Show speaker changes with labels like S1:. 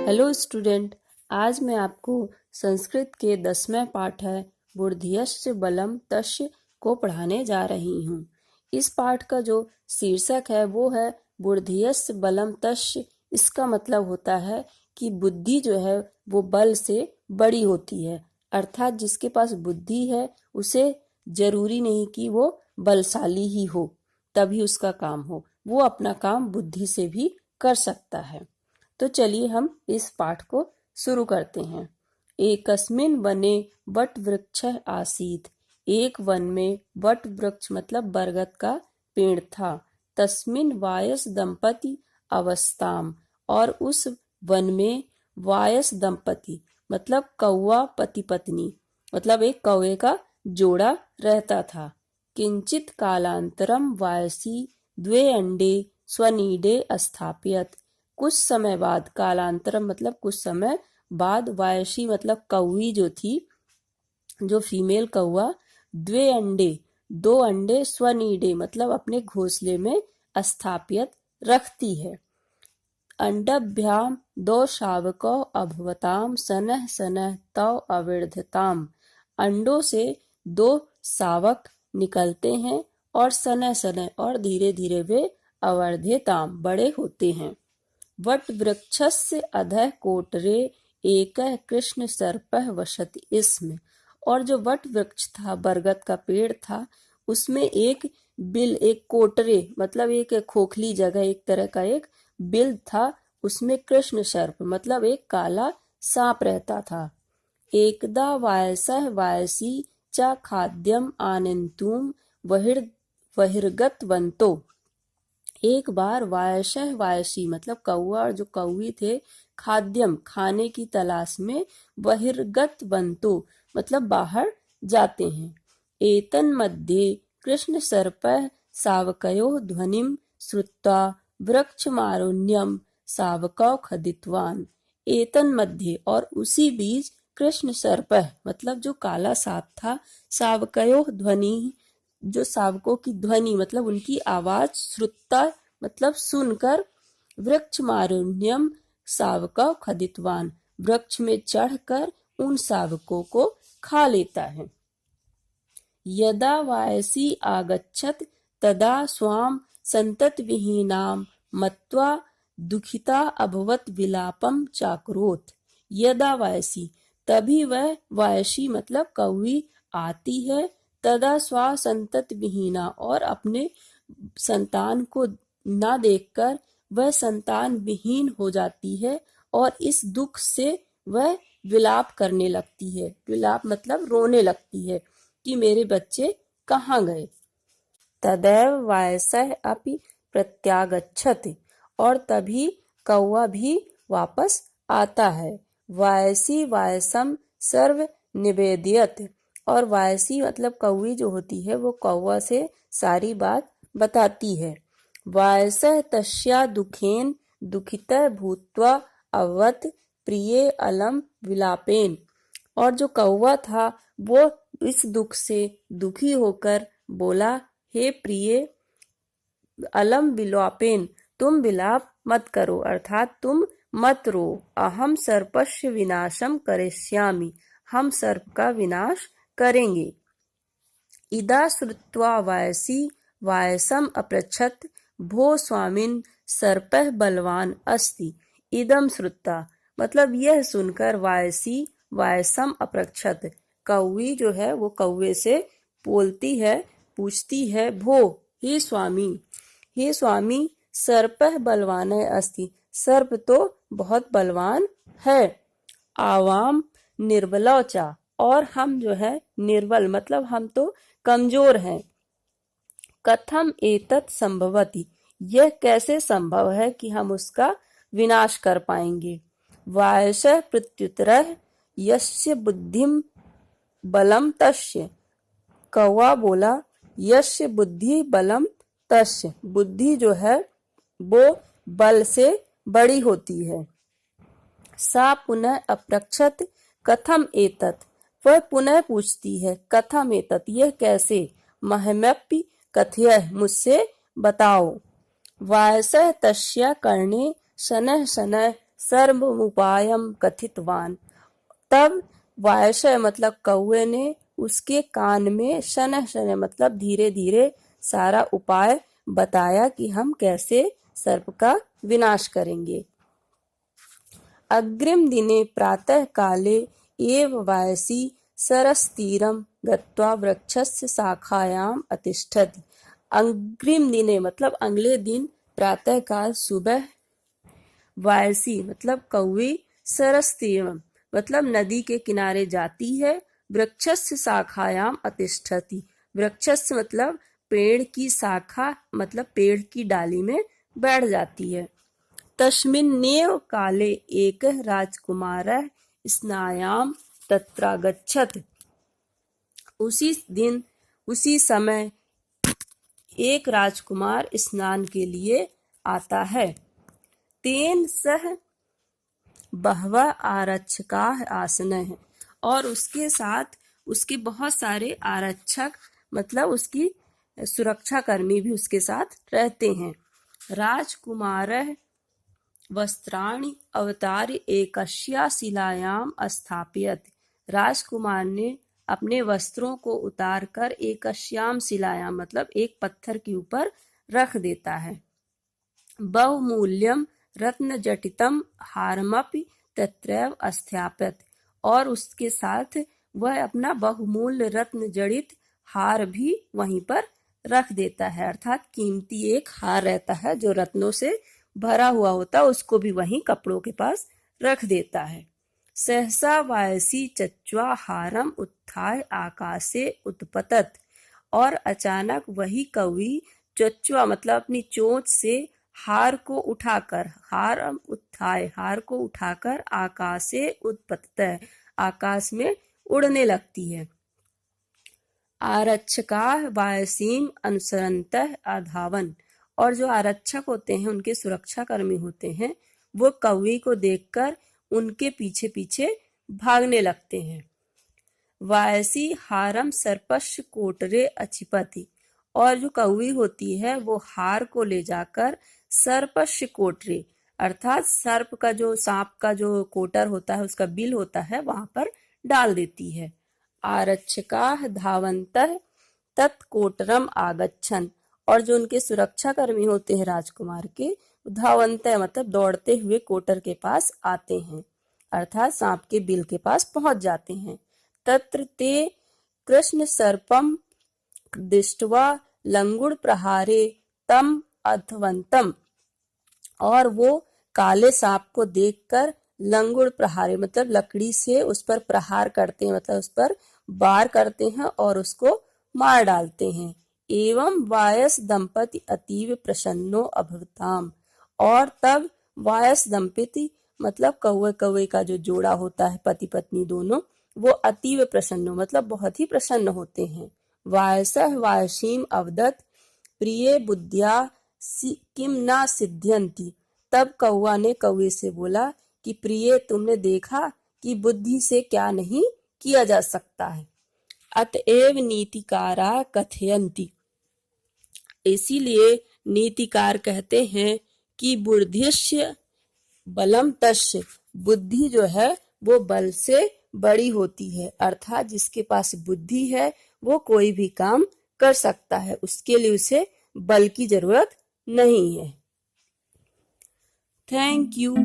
S1: Hello student, आज मैं आपको संस्कृत के 10वें पाठ है बुद्धियश्च बलम तस्य को पढ़ाने जा रही हूँ। इस पाठ का जो शीर्षक है वो है बुद्धियश्च बलम तस्य। इसका मतलब होता है कि बुद्धि जो है वो बल से बड़ी होती है, अर्थात जिसके पास बुद्धि है उसे जरूरी नहीं कि वो बलशाली ही हो तभी उसका काम हो, वो अपना काम बुद्धि से भी कर सकता है। तो चलिए हम इस पाठ को शुरू करते हैं। एकस्मिन् वने वट वृक्ष आसीत। एक वन में वट वृक्ष मतलब बरगद का पेड़ था। तस्मिन् वायस दंपति अवस्थाम, और उस वन में वायस दंपति मतलब कौवा पति पत्नी मतलब एक कौवे का जोड़ा रहता था। किंचित कालांतरम वायसी द्वे अंडे स्वनीडे स्थापियत। कुछ समय बाद, कालांतरम मतलब कुछ समय बाद, वायसी मतलब कौवी जो थी, जो फीमेल कौवा, द्वे अंडे दो अंडे स्वनीडे मतलब अपने घोंसले में स्थापित रखती है। अंडभ्याम दो शावको अभवताम सनह सनह तव अविर्धताम। अंडों से दो शावक निकलते हैं और सनह सनह और धीरे धीरे वे अवर्धेताम बड़े होते हैं। वट वृक्षस्य अधः कोटरे एकः कृष्ण सर्पः वसति इसमें। और जो वट वृक्ष था, बरगद का पेड़ था, उसमें एक बिल, एक कोटरे मतलब एक खोखली जगह, एक तरह का एक बिल था, उसमें कृष्ण सर्प मतलब एक काला सांप रहता था। एकदा वायसः वायसी च खाद्यम आनन्तुम बहिर्गतवन्तो। एक बार वायसः वायसी मतलब कौवा और जो कौवी थे, खाद्यम खाने की तलाश में, बहिर्गतवन्तो मतलब बाहर जाते हैं। एतन मध्ये कृष्ण सर्पः शावकयोः ध्वनिं श्रुत्वा वृक्षमारुण्यं शावकौ खदितवान। एतन मध्ये और उसी बीच कृष्ण सर्पः मतलब जो काला सांप था, शावकयोः ध्वनि जो शावकों की ध्वनि मतलब उनकी आवाज, श्रुत्ता मतलब सुनकर, वृक्ष मारुण्यम शावका खदितवान वृक्ष में चढ़कर उन शावकों को खा लेता है। यदा वायसी आगच्छत तदा स्वाम संततविहीनाम मत्वा दुखिता अभवत विलापम चाकरोत। यदा वायसी तभी वह वायसी मतलब कौवी आती है, तदा स्वा संतत विहीना और अपने संतान को ना देखकर वह संतान विहीन हो जाती है और इस दुख से वह विलाप करने लगती है। विलाप मतलब रोने लगती है कि मेरे बच्चे कहाँ गए। तदैव वायसः अपि प्रत्यागच्छति, और तभी कौवा भी वापस आता है। वायसी वायसम सर्व निवेदयत, और वायसी मतलब कौवी जो होती है वो कौवा से सारी बात बताती है। वायसः तस्या दुखेन दुखितः भूत्वा अवत प्रिये अलम विलापेन, और जो कौवा था वो इस दुख से दुखी होकर बोला, हे प्रिय, अलम विलापेन तुम विलाप मत करो, अर्थात तुम मत रो। अहम सर्पस्य विनाशम करिष्यामि, हम सर्प का विनाश करेंगे। इदा श्रुत्वा वायसी वायसम अपृच्छत भो स्वामिन् सर्पः बलवान अस्ति। इदम श्रुत्वा मतलब यह सुनकर वायसी वायसम अपृच्छत, कौवी जो है वो कौवे से बोलती है, पूछती है, भो हे स्वामी, हे स्वामी, सर्पः बलवान अस्ति, सर्प तो बहुत बलवान है। आवाम निर्बलौचा, और हम जो है निर्बल मतलब हम तो कमजोर हैं। कथम एतत् संभवति, यह कैसे संभव है कि हम उसका विनाश कर पाएंगे। वायसः प्रत्युत्तरः यस्य बुद्धिम बलम तस्य, कौवा बोला, यस्य बुद्धि बलम तस्य, बुद्धि जो है वो बल से बड़ी होती है। सा पुनः अपृच्छत कथम एतत्, वह पुनः पूछती है, कथम एतत् यह कैसे। मह्यमपि कथय, मुझसे बताओ। वायसः तस्या कर्णे शनः शनः सर्वमुपायम कथितवान। तब वायसय मतलब कौवे ने उसके कान में शनः शनः मतलब धीरे धीरे सारा उपाय बताया कि हम कैसे सर्प का विनाश करेंगे। अग्रिम दिने प्रातः काले एव वायसी सरस्तीरम गत्वा वृक्षस्य शाखायाम अतिष्ठति। अग्रिम दिने मतलब अगले दिन प्रातः काल सुबह वायसी मतलब कौवी सरस्तीरम मतलब नदी के किनारे जाती है। वृक्षस्य शाखायाम अतिष्ठति, वृक्षस्य मतलब पेड़ की शाखा मतलब पेड़ की डाली में बैठ जाती है। तस्मिन्नेव काले एकः राजकुमारः स्नायाम तत्रागच्छत्। उसी दिन उसी समय एक राजकुमार स्नान के लिए आता है। तेन सह बहवः आरक्षकाः आसनः, और उसके साथ उसके बहुत सारे आरक्षक मतलब उसकी सुरक्षा कर्मी भी उसके साथ रहते हैं। राजकुमारः वस्त्राणि अवतार्य एकस्या शिलायाम स्थापयत। राजकुमार ने अपने वस्त्रों को उतारकर एकस्याम शिलायाम मतलब एक पत्थर के ऊपर रख देता है। बहुमूल्यम रत्न जटितम हारमपि तत्रैव स्थापयत, और उसके साथ वह अपना बहुमूल्य रत्न जड़ित हार भी वहीं पर रख देता है, अर्थात कीमती एक हार रहता है जो रत्नों से भरा हुआ होता है, उसको भी वहीं कपड़ों के पास रख देता है। सहसा वायसी चच्वा हारम उत्थाय आकाशे उत्पतत, और अचानक वही कौवी चच्वा मतलब अपनी चोंच से हार को उठाकर हार को उठाकर आकाशे उत्पतत आकाश में उड़ने लगती है। आरक्षकाः वायसीम अनुसरन्तः अधावन, और जो आरक्षक होते हैं उनके सुरक्षा कर्मी होते हैं वो कौवी को देखकर उनके पीछे पीछे भागने लगते हैं। वायसी हारम सर्पस्य कोटरे अचिपति, और जो कौवी होती है वो हार को ले जाकर सर्पस्य कोटरे अर्थात सर्प का जो सांप का जो कोटर होता है उसका बिल होता है वहां पर डाल देती है। आरक्षकाः धावन्तः तत्कोटरम आगच्छन्, और जो उनके सुरक्षा कर्मी होते हैं राजकुमार के धावन्तः मतलब दौड़ते हुए कोटर के पास आते हैं, अर्थात सांप के बिल के पास पहुंच जाते हैं। तत्र ते कृष्ण सर्पम दृष्ट्वा लंगुड़ प्रहारे तम अधवंतम, और वो काले सांप को देखकर लंगुड़ प्रहारे मतलब लकड़ी से उस पर प्रहार करते हैं मतलब उस पर वार करते हैं और उसको मार डालते हैं। एवं वायस दंपति अतीव प्रसन्नो अभवताम, और तब वायस दंपति मतलब कौवे कौवे का जो जोड़ा होता है पति पत्नी दोनों, वो अतीव प्रसन्नो मतलब बहुत ही प्रसन्न होते हैं। वायसः वायसीम अवदत् प्रिये बुद्ध्या किम न सिद्ध्यन्ति, तब कौवा ने कौवे से बोला कि प्रिय तुमने देखा कि बुद्धि से क्या नहीं किया जा सकता है। अतएव नीतिकारा कथयन्ति, इसीलिए नीतिकार कहते हैं कि बुद्धिश्य बलम तस्य, बुद्धि जो है वो बल से बड़ी होती है, अर्थात जिसके पास बुद्धि है वो कोई भी काम कर सकता है, उसके लिए उसे बल की जरूरत नहीं है। Thank you.